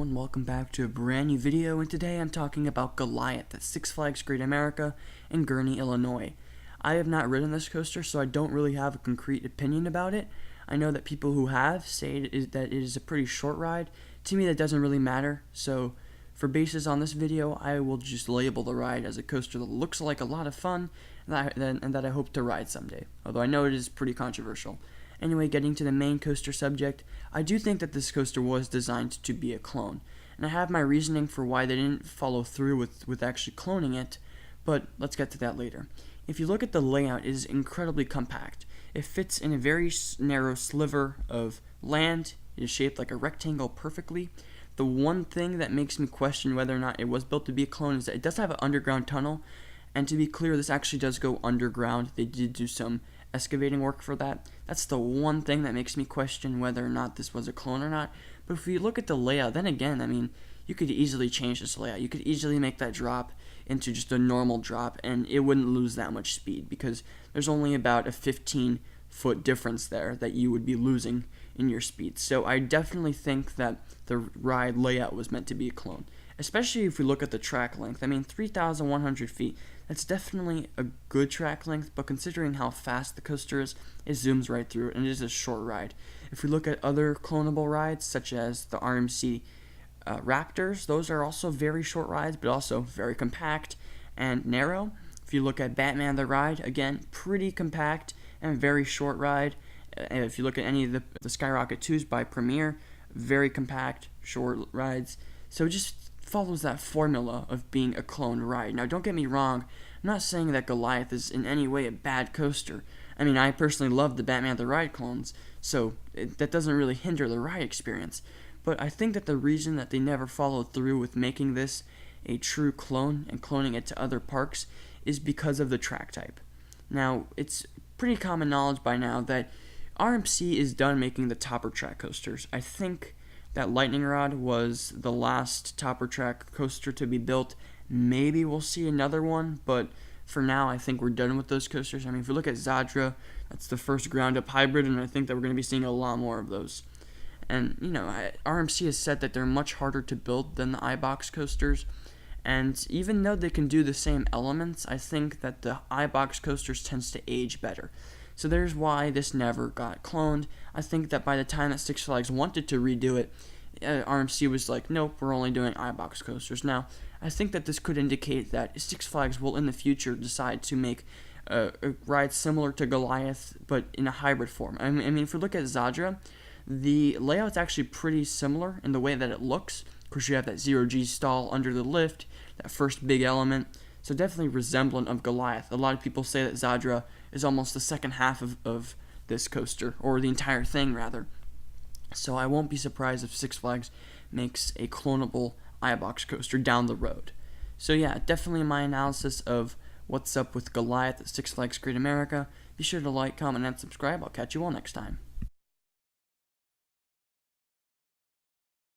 everyone, welcome back to a brand new video, and today I'm talking about Goliath at Six Flags Great America in Gurnee, Illinois. I have not ridden this coaster, so I don't really have a concrete opinion about it. I know that people who have say that it is a pretty short ride. To me, that doesn't really matter, so for basis on this video, I will just label the ride as a coaster that looks like a lot of fun and that I hope to ride someday, although I know it is pretty controversial. Anyway, getting to the main coaster subject, I do think that this coaster was designed to be a clone, and I have my reasoning for why they didn't follow through with actually cloning it, but let's get to that later. If you look at the layout, it is incredibly compact. It fits in a very narrow sliver of land. It is shaped like a rectangle perfectly. The one thing that makes me question whether or not it was built to be a clone is that it does have an underground tunnel, and to be clear, this actually does go underground. They did do some excavating work for that. That's the one thing that makes me question whether or not this was a clone or not. But if you look at the layout, then again, I mean, you could easily change this layout. You could easily make that drop into just a normal drop, and it wouldn't lose that much speed because there's only about a 15-foot difference there that you would be losing in your speed. So I definitely think that the ride layout was meant to be a clone, especially if we look at the track length. I mean, 3,100 feet, that's definitely a good track length, but considering how fast the coaster is, it zooms right through it, and it is a short ride. If we look at other clonable rides, such as the RMC Raptors, those are also very short rides, but also very compact and narrow. If you look at Batman the Ride, again, pretty compact and very short ride. If you look at any of the Skyrocket 2s by Premier, very compact, short rides. So it just follows that formula of being a clone ride. Now, don't get me wrong, I'm not saying that Goliath is in any way a bad coaster. I mean, I personally love the Batman the Ride clones, so that doesn't really hinder the ride experience. But I think that the reason that they never followed through with making this a true clone and cloning it to other parks is because of the track type. Now, it's pretty common knowledge by now that RMC is done making the topper track coasters. I think that Lightning Rod was the last topper track coaster to be built. Maybe we'll see another one, but for now I think we're done with those coasters. I mean, if you look at Zadra, that's the first ground-up hybrid, and I think that we're going to be seeing a lot more of those. And, you know, RMC has said that they're much harder to build than the iBox coasters, and even though they can do the same elements, I think that the iBox coasters tends to age better. So there's why this never got cloned. I think that by the time that Six Flags wanted to redo it, RMC was like, nope, we're only doing iBox coasters. Now, I think that this could indicate that Six Flags will in the future decide to make a ride similar to Goliath, but in a hybrid form. I mean, if we look at Zadra, the layout's actually pretty similar in the way that it looks. Of course, you have that zero-G stall under the lift, that first big element. So definitely resemblant of Goliath. A lot of people say that Zadra is almost the second half of this coaster, or the entire thing, rather. So I won't be surprised if Six Flags makes a clonable iBox coaster down the road. So yeah, definitely my analysis of what's up with Goliath at Six Flags Great America. Be sure to like, comment, and subscribe. I'll catch you all next time.